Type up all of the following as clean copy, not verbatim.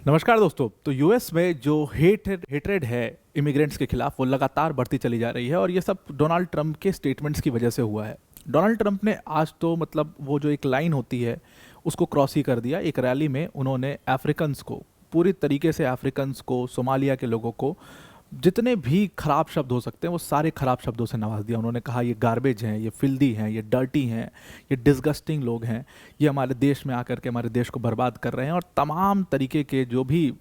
नमस्कार दोस्तों। तो यूएस में जो हेटरेड है इमिग्रेंट्स के खिलाफ, वो लगातार बढ़ती चली जा रही है और ये सब डोनाल्ड ट्रंप के स्टेटमेंट्स की वजह से हुआ है। डोनाल्ड ट्रंप ने आज तो मतलब वो जो एक लाइन होती है उसको क्रॉस ही कर दिया। एक रैली में उन्होंने अफ्रीकन्स को, पूरी तरीके से अफ्रीकन्स को, सोमालिया के लोगों को, जितने भी खराब शब्द हो सकते हैं वो सारे खराब शब्दों से नवाज दिया। उन्होंने कहा ये गार्बेज हैं, ये फिल्दी हैं, ये डर्टी हैं, ये डिस्गस्टिंग लोग हैं, ये हमारे देश में आकर के हमारे देश को बर्बाद कर रहे हैं, और तमाम तरीके के जो भी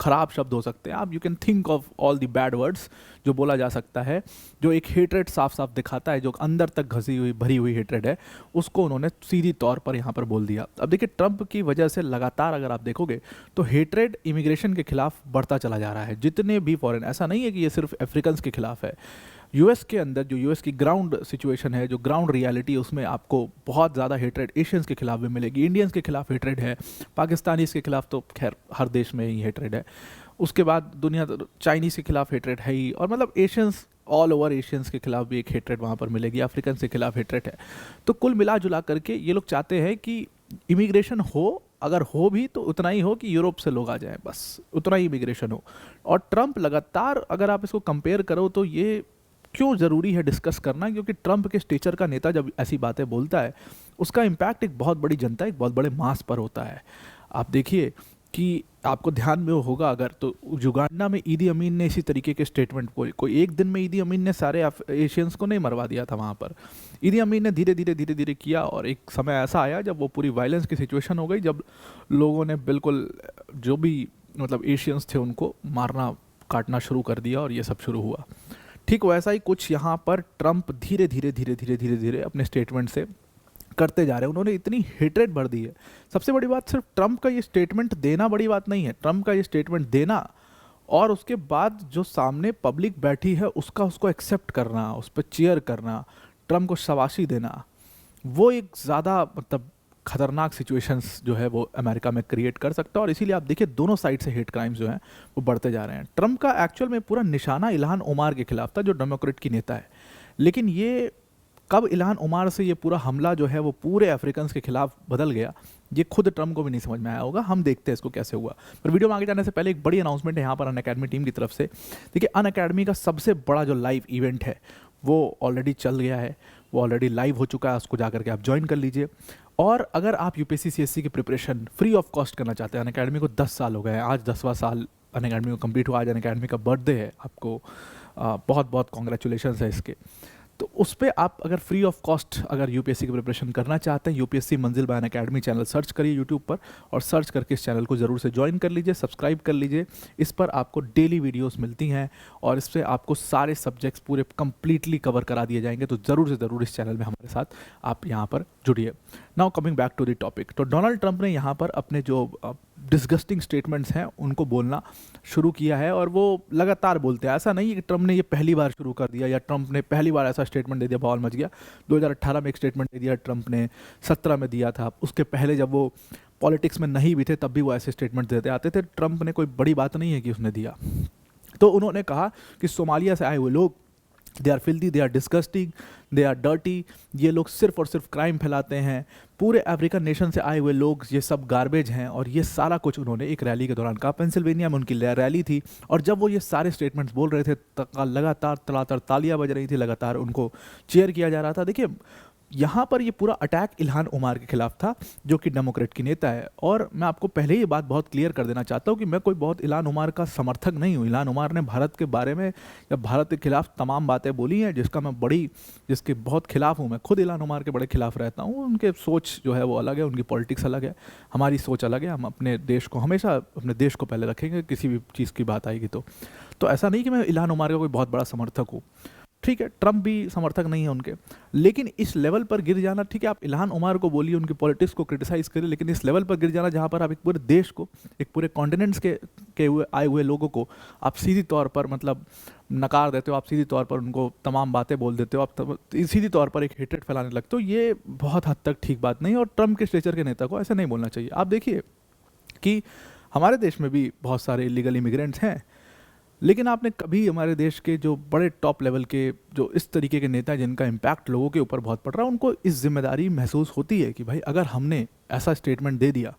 खराब शब्द हो सकते हैं, आप you can think of all the bad words जो बोला जा सकता है, जो एक हेट्रेड साफ साफ दिखाता है, जो अंदर तक घसी हुई भरी हुई हेट्रेड है, उसको उन्होंने सीधी तौर पर यहाँ पर बोल दिया। अब देखिए, ट्रंप की वजह से लगातार अगर आप देखोगे तो हेट्रेड इमिग्रेशन के खिलाफ बढ़ता चला जा रहा है। जितने भी फॉरेन, ऐसा नहीं है कि ये सिर्फ अफ्रीकन्स के खिलाफ है। यूएस के अंदर जो यूएस की ग्राउंड सिचुएशन है, जो ग्राउंड रियलिटी है, उसमें आपको बहुत ज़्यादा हेट्रेड एशियंस के खिलाफ भी मिलेगी, इंडियंस के खिलाफ हेट्रेड है, पाकिस्तानीज़ के खिलाफ तो खैर हर देश में ही हेट्रेड है, उसके बाद दुनिया चाइनीज़ के खिलाफ हेट्रेड है ही, और मतलब एशियंस, ऑल ओवर एशियंस के खिलाफ भी एक हेट्रेड वहाँ पर मिलेगी, अफ्रीकन के खिलाफ हेट्रेड है। तो कुल मिला जुला करके ये लोग चाहते हैं कि इमिग्रेशन हो, अगर हो भी तो उतना ही हो कि यूरोप से लोग आ जाएं, बस उतना ही इमिग्रेशन हो। और ट्रंप लगातार, अगर आप इसको कंपेयर करो तो ये क्यों ज़रूरी है डिस्कस करना, क्योंकि ट्रंप के स्टेचर का नेता जब ऐसी बातें बोलता है, उसका इम्पैक्ट एक बहुत बड़ी जनता, एक बहुत बड़े मास पर होता है। आप देखिए कि आपको ध्यान में होगा अगर, तो युगांडा में ईदी अमीन ने इसी तरीके के स्टेटमेंट, कोई एक दिन में ईदी अमीन ने सारे एशियंस को नहीं मरवा दिया था वहाँ पर। ईदी अमीन ने धीरे धीरे किया, और एक समय ऐसा आया जब वो पूरी वायलेंस की सिचुएशन हो गई, जब लोगों ने बिल्कुल जो भी मतलब एशियंस थे उनको मारना काटना शुरू कर दिया, और ये सब शुरू हुआ। ठीक वैसा ही कुछ यहाँ पर ट्रंप धीरे धीरे अपने स्टेटमेंट से करते जा रहे हैं। उन्होंने इतनी हेट्रेड भर दी है। सबसे बड़ी बात, सिर्फ ट्रंप का ये स्टेटमेंट देना बड़ी बात नहीं है, ट्रंप का ये स्टेटमेंट देना और उसके बाद जो सामने पब्लिक बैठी है उसको एक्सेप्ट करना, उस पर चीयर करना, ट्रंप को शाबाशी देना, वो एक ज़्यादा मतलब खतरनाक सिचुएशंस जो है वो अमेरिका में क्रिएट कर सकता है। और इसीलिए आप देखिए दोनों साइड से हेट क्राइम्स जो हैं वो बढ़ते जा रहे हैं। ट्रंप का एक्चुअल में पूरा निशाना इल्हान ओमार के खिलाफ था, जो डेमोक्रेट की नेता है, लेकिन ये कब इल्हान ओमार से ये पूरा हमला जो है वो पूरे अफ्रीकन्स के खिलाफ बदल गया, ये खुद ट्रंप को भी नहीं समझ में आया होगा। हम देखते हैं इसको कैसे हुआ। पर वीडियो में आगे जाने से पहले एक बड़ी अनाउंसमेंट है यहाँ पर अनअकैडमी टीम की तरफ से। देखिए, अनअकैडमी का सबसे बड़ा जो लाइव इवेंट है वो ऑलरेडी चल गया है, वो ऑलरेडी लाइव हो चुका है, उसको जा करके आप ज्वाइन कर लीजिए। और अगर आप यूपीएससी सीएससी की प्रिपरेशन फ्री ऑफ कॉस्ट करना चाहते हैं, अनअकैडमी को 10 साल हो गए हैं, आज 10वां साल अनअकैडमी को कंप्लीट हुआ, आज अनअकैडमी का बर्थडे है, आपको बहुत बहुत कॉन्ग्रेचुलेशन है इसके। तो उस पर आप अगर फ्री ऑफ कॉस्ट अगर यूपीएससी की प्रिपरेशन करना चाहते हैं, यूपीएससी मंजिल बाय अनअकैडमी चैनल सर्च करिए यूट्यूब पर, और सर्च करके इस चैनल को ज़रूर से ज्वाइन कर लीजिए, सब्सक्राइब कर लीजिए। इस पर आपको डेली वीडियोस मिलती हैं और इससे आपको सारे सब्जेक्ट्स पूरे कंप्लीटली कवर करा दिए जाएंगे। तो ज़रूर से ज़रूर इस चैनल में हमारे साथ आप यहाँ पर जुड़िए। Now coming back to the topic, तो डोनाल्ड ट्रंप ने यहाँ पर अपने जो डिस्गस्टिंग स्टेटमेंट्स हैं उनको बोलना शुरू किया है, और वो लगातार बोलते हैं। ऐसा नहीं है कि ट्रंप ने ये पहली बार शुरू कर दिया, या ट्रंप ने पहली बार ऐसा स्टेटमेंट दे दिया बवाल मच गया। 2018 में एक स्टेटमेंट दे दिया ट्रंप ने, 17 में दिया था, उसके पहले जब वो पॉलिटिक्स में नहीं भी थे तब भी वो ऐसे स्टेटमेंट देते आते थे। ट्रंप ने कोई बड़ी बात नहीं है कि उसने दिया। तो उन्होंने कहा कि सोमालिया से आए हुए लोग, they are filthy, they are disgusting, they are dirty, ये लोग सिर्फ और सिर्फ क्राइम फैलाते हैं, पूरे अफ्रीकन नेशन से आए हुए लोग ये सब गार्बेज हैं, और ये सारा कुछ उन्होंने एक रैली के दौरान कहा। पेंसिल्वेनिया में उनकी रैली थी, और जब वो ये सारे स्टेटमेंट्स बोल रहे थे लगातार तड़ातड़ तालियां बज रही थी, लगातार उनको चेयर किया जा रहा था। देखिए, यहाँ पर ये पूरा अटैक इल्हान ओमार के खिलाफ था, जो कि डेमोक्रेट की नेता है। और मैं आपको पहले ही बात बहुत क्लियर कर देना चाहता हूँ कि मैं कोई बहुत इल्हान ओमार का समर्थक नहीं हूँ। इल्हान ओमार ने भारत के बारे में या भारत के खिलाफ तमाम बातें बोली हैं, जिसके बहुत खिलाफ हूँ। मैं खुद इल्हान ओमार के बड़े खिलाफ रहता हूँ। उनके सोच जो है वो अलग है, उनकी पॉलिटिक्स अलग है, हमारी सोच अलग है। हम अपने देश को हमेशा, अपने देश को पहले रखेंगे किसी भी चीज़ की बात आएगी तो ऐसा नहीं कि मैं इल्हान ओमार का कोई बहुत बड़ा समर्थक हूँ। ठीक है, ट्रंप भी समर्थक नहीं है उनके, लेकिन इस लेवल पर गिर जाना, ठीक है आप इल्हान ओमार को बोलिए, उनकी पॉलिटिक्स को क्रिटिसाइज करिए, लेकिन इस लेवल पर गिर जाना जहाँ पर आप एक पूरे देश को, एक पूरे कॉन्टिनेंट्स के आए हुए लोगों को आप सीधी तौर पर मतलब नकार देते हो, आप सीधी तौर पर उनको तमाम बातें बोल देते हो, आप सीधी तौर पर एक हेट्रेड फैलाने लगते हो, ये बहुत हद तक ठीक बात नहीं है। और ट्रंप के स्टेचर के नेता को ऐसा नहीं बोलना चाहिए। आप देखिए कि हमारे देश में भी बहुत सारे इलीगल इमिग्रेंट्स हैं, लेकिन आपने कभी हमारे देश के जो बड़े टॉप लेवल के जो इस तरीके के नेता जिनका इम्पैक्ट लोगों के ऊपर बहुत पड़ रहा है, उनको इस जिम्मेदारी महसूस होती है कि भाई अगर हमने ऐसा स्टेटमेंट दे दिया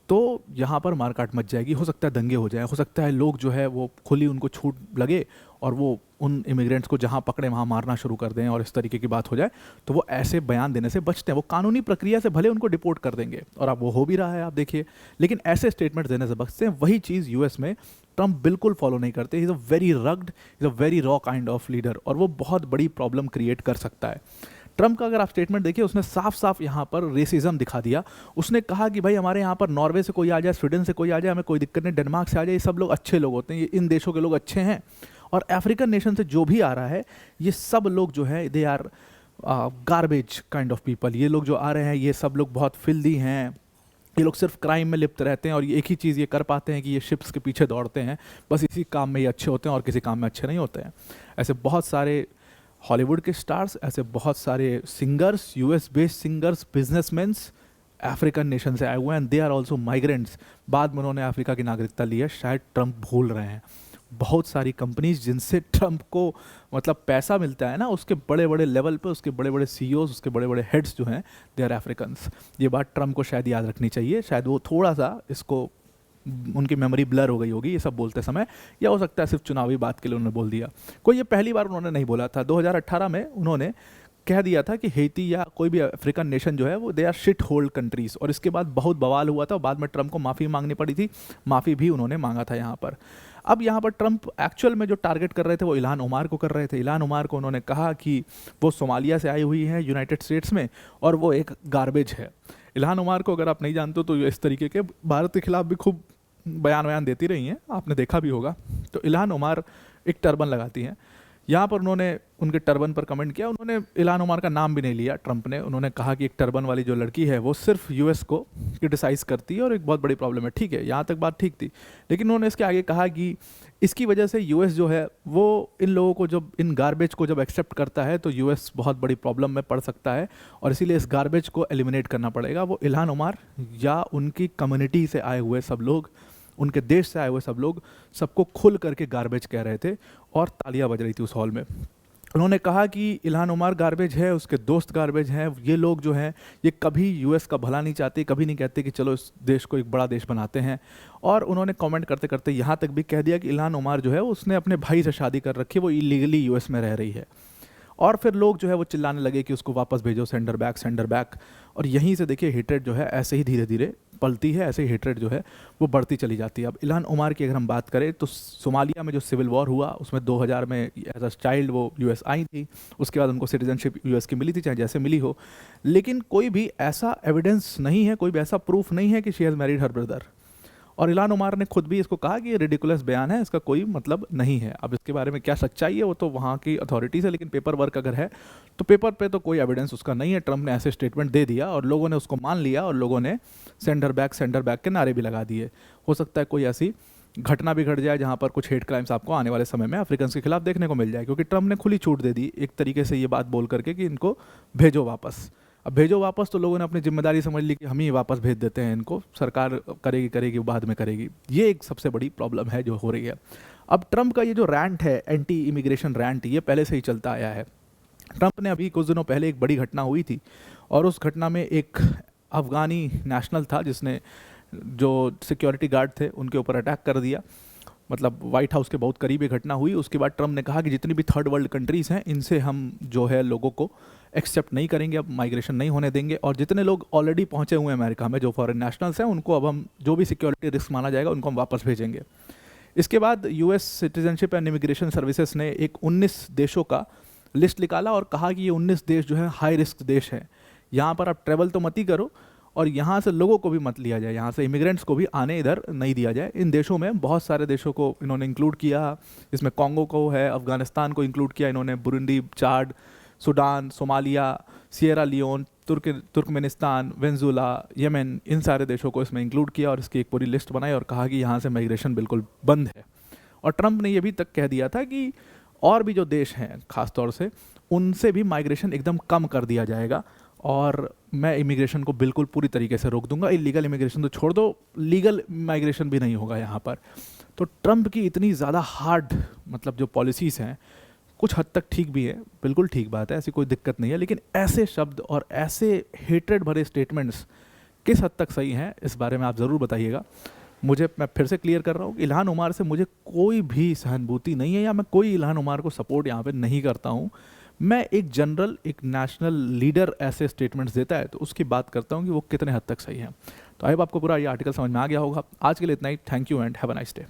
तो यहाँ पर मारकाट मच जाएगी, हो सकता है दंगे हो जाए, हो सकता है लोग जो है वो खुली उनको छूट लगे और वो उन इमिग्रेंट्स को जहाँ पकड़े वहाँ मारना शुरू कर दें और इस तरीके की बात हो जाए। तो वो ऐसे बयान देने से बचते हैं, वो कानूनी प्रक्रिया से भले उनको डिपोर्ट कर देंगे, और अब वो हो भी रहा है आप देखिए, लेकिन ऐसे स्टेटमेंट देने से बचते हैं। वही चीज़ यूएस में ट्रम्प बिल्कुल फॉलो नहीं करते। Is a very rugged, is a very raw kind of leader, और वो बहुत बड़ी प्रॉब्लम क्रिएट कर सकता है। ट्रम्प का अगर आप स्टेटमेंट देखिए, उसने साफ साफ यहाँ पर रेसिज्म दिखा दिया। उसने कहा कि भाई हमारे यहाँ पर नॉर्वे से कोई आ जाए, स्वीडन से कोई आ जाए, हमें कोई दिक्कत नहीं, डेनमार्क से आ जाए, ये सब लोग अच्छे लोग होते हैं, ये इन देशों के लोग अच्छे हैं। और अफ्रीकन नेशन से जो भी आ रहा है, ये सब लोग जो है they are garbage kind of people. ये लोग जो आ रहे हैं ये सब लोग बहुत फिल्दी हैं, ये लोग सिर्फ क्राइम में लिप्त रहते हैं और ये एक ही चीज़ ये कर पाते हैं कि ये शिप्स के पीछे दौड़ते हैं, बस इसी काम में ये अच्छे होते हैं और किसी काम में अच्छे नहीं होते हैं। ऐसे बहुत सारे हॉलीवुड के स्टार्स, ऐसे बहुत सारे singers, US based singers, businessmans African nation से आए हुए हैं, and they are also migrants. बाद में उन्होंने अफ्रीका की नागरिकता ली है, शायद ट्रम्प भूल रहे हैं। बहुत सारी कंपनीज जिनसे ट्रम्प को मतलब पैसा मिलता है ना, उसके बड़े बड़े लेवल पे उसके बड़े बड़े सीईओज, उसके बड़े बड़े हेड्स जो हैं, दे आर अफ्रीकन्स। ये बात ट्रम्प को शायद याद रखनी चाहिए। शायद वो थोड़ा सा इसको, उनकी मेमोरी ब्लर हो गई होगी ये सब बोलते समय, या हो सकता है सिर्फ चुनावी बात के लिए उन्होंने बोल दिया। कोई ये पहली बार उन्होंने नहीं बोला था। 2018 में उन्होंने कह दिया था कि हैती या कोई भी अफ्रीकन नेशन जो है वो they are shithole countries, और इसके बाद बहुत बवाल हुआ था और बाद में ट्रम्प को माफ़ी मांगनी पड़ी थी। माफ़ी भी उन्होंने मांगा था यहाँ पर। अब यहाँ पर ट्रम्प एक्चुअल में जो टारगेट कर रहे थे वो इल्हान ओमार को कर रहे थे। इल्हान ओमार को उन्होंने कहा कि वो सोमालिया से आई हुई है यूनाइटेड स्टेट्स में और वो एक गार्बेज है। इल्हान ओमार को अगर आप नहीं जानते तो इस तरीके के भारत के खिलाफ भी खूब बयान देती रही हैं, आपने देखा भी होगा। तो इल्हान ओमार एक टर्बन लगाती हैं। यहाँ पर उन्होंने उनके टर्बन पर कमेंट किया। उन्होंने इल्हान ओमार का नाम भी नहीं लिया ट्रंप ने। उन्होंने कहा कि एक टर्बन वाली जो लड़की है वो सिर्फ यूएस को क्रिटिसाइज करती है और एक बहुत बड़ी प्रॉब्लम है। ठीक है, यहाँ तक बात ठीक थी, लेकिन उन्होंने इसके आगे कहा कि इसकी वजह से यूएस जो है वो इन लोगों को, जब इन गार्बेज को जब एक्सेप्ट करता है तो यूएस बहुत बड़ी प्रॉब्लम में पड़ सकता है और इसीलिए इस गार्बेज को एलिमिनेट करना पड़ेगा। वो इल्हान ओमार या उनकी कम्युनिटी से आए हुए सब लोग, उनके देश से आए हुए सब लोग, सबको खुल करके गार्बेज कह रहे थे और तालियां बज रही थी उस हॉल में। उन्होंने कहा कि इल्हान ओमार गार्बेज है, उसके दोस्त गार्बेज हैं, ये लोग जो हैं ये कभी यूएस का भला नहीं चाहते, कभी नहीं कहते कि चलो इस देश को एक बड़ा देश बनाते हैं। और उन्होंने कमेंट करते करते यहाँ तक भी कह दिया कि इल्हान ओमार जो है उसने अपने भाई से शादी कर रखी है, वो इलीगली यूएस में रह रही है। और फिर लोग जो है वो चिल्लाने लगे कि उसको वापस भेजो, सेंडर बैक, सेंडर बैक। और यहीं से देखिए हेट्रेड जो है ऐसे ही धीरे धीरे पलती है, ऐसे ही हेट्रेड जो है वो बढ़ती चली जाती है। अब इल्हान ओमार की अगर हम बात करें तो सोमालिया में जो सिविल वॉर हुआ उसमें 2000 में एज अ चाइल्ड वो यूएस आई थी। उसके बाद उनको सिटीजनशिप यूएस की मिली थी, चाहे जैसे मिली हो, लेकिन कोई भी ऐसा एविडेंस नहीं है, कोई भी ऐसा प्रूफ नहीं है कि she has married her brother. और इल्हान ओमार ने खुद भी इसको कहा कि ये रिडिकुलस बयान है, इसका कोई मतलब नहीं है। अब इसके बारे में क्या सच्चाई है वो तो वहाँ की अथॉरिटीज़ है, लेकिन पेपर वर्क अगर है तो पेपर पे तो कोई एविडेंस उसका नहीं है। ट्रंप ने ऐसे स्टेटमेंट दे दिया और लोगों ने उसको मान लिया और लोगों ने सेंडर बैक के नारे भी लगा दिए। हो सकता है कोई ऐसी घटना भी घट जाए जहाँ पर कुछ हेट क्राइम्स आपको आने वाले समय में अफ्रीकन के खिलाफ देखने को मिल जाए, क्योंकि ट्रंप ने खुली छूट दे दी एक तरीके से ये बात बोल करके कि इनको भेजो वापस। अब भेजो वापस तो लोगों ने अपनी जिम्मेदारी समझ ली कि हम ही वापस भेज देते हैं इनको, सरकार करेगी बाद में करेगी। ये एक सबसे बड़ी प्रॉब्लम है जो हो रही है। अब ट्रंप का ये जो रैंट है, एंटी इमिग्रेशन रैंट, ये पहले से ही चलता आया है। ट्रंप ने अभी कुछ दिनों पहले एक बड़ी घटना हुई थी और उस घटना में एक अफगानी नेशनल था जिसने जो सिक्योरिटी गार्ड थे उनके ऊपर अटैक कर दिया। मतलब वाइट हाउस के बहुत करीब ये घटना हुई। उसके बाद ट्रंप ने कहा कि जितनी भी थर्ड वर्ल्ड कंट्रीज़ हैं इनसे हम जो है लोगों को एक्सेप्ट नहीं करेंगे, अब माइग्रेशन नहीं होने देंगे, और जितने लोग ऑलरेडी पहुंचे हुए हैं अमेरिका में जो फॉरेन नेशनल्स हैं उनको अब हम जो भी सिक्योरिटी रिस्क माना जाएगा उनको हम वापस भेजेंगे। इसके बाद US citizenship and immigration services ने एक 19 देशों का लिस्ट निकाला और कहा कि ये 19 देश जो है हाई रिस्क देश हैं, यहाँ पर आप ट्रैवल तो मत ही करो और यहाँ से लोगों को भी मत लिया जाए, यहाँ से इमिग्रेंट्स को भी आने इधर नहीं दिया जाए। इन देशों में बहुत सारे देशों को इन्होंने इंक्लूड किया, इसमें कॉन्गो को है, अफगानिस्तान को इंक्लूड किया इन्होंने, Burundi, Chad, Sudan, Somalia, Sierra Leone, Turkmenistan, Venezuela, Yemen, इन सारे देशों को इसमें इंक्लूड किया और इसकी एक पूरी लिस्ट बनाई और कहा कि यहाँ से माइग्रेशन बिल्कुल बंद है। और ट्रंप ने ये भी तक कह दिया था कि और भी जो देश हैं ख़ासतौर से उनसे भी माइग्रेशन एकदम कम कर दिया जाएगा और मैं इमिग्रेशन को बिल्कुल पूरी तरीके से रोक दूंगा। इलीगल इमिग्रेशन तो छोड़ दो, लीगल माइग्रेशन भी नहीं होगा यहाँ पर। तो ट्रंप की इतनी ज़्यादा हार्ड मतलब जो पॉलिसीज़ हैं कुछ हद तक ठीक भी है, बिल्कुल ठीक बात है, ऐसी कोई दिक्कत नहीं है, लेकिन ऐसे शब्द और ऐसे हेट्रेड भरे स्टेटमेंट्स किस हद तक सही हैं इस बारे में आप ज़रूर बताइएगा। मैं फिर से क्लियर कर रहा हूँ कि इल्हान उमर से मुझे कोई भी सहानुभूति नहीं है, या मैं कोई इल्हान उमर को सपोर्ट यहाँ पे नहीं करता हूँ। मैं एक जनरल, एक नेशनल लीडर ऐसे स्टेटमेंट्स देता है तो उसकी बात करता हूँ कि वो कितने हद तक सही है। तो आई होप आपको पूरा ये आर्टिकल समझ में आ गया होगा। आज के लिए इतना ही। Thank you and have a nice day.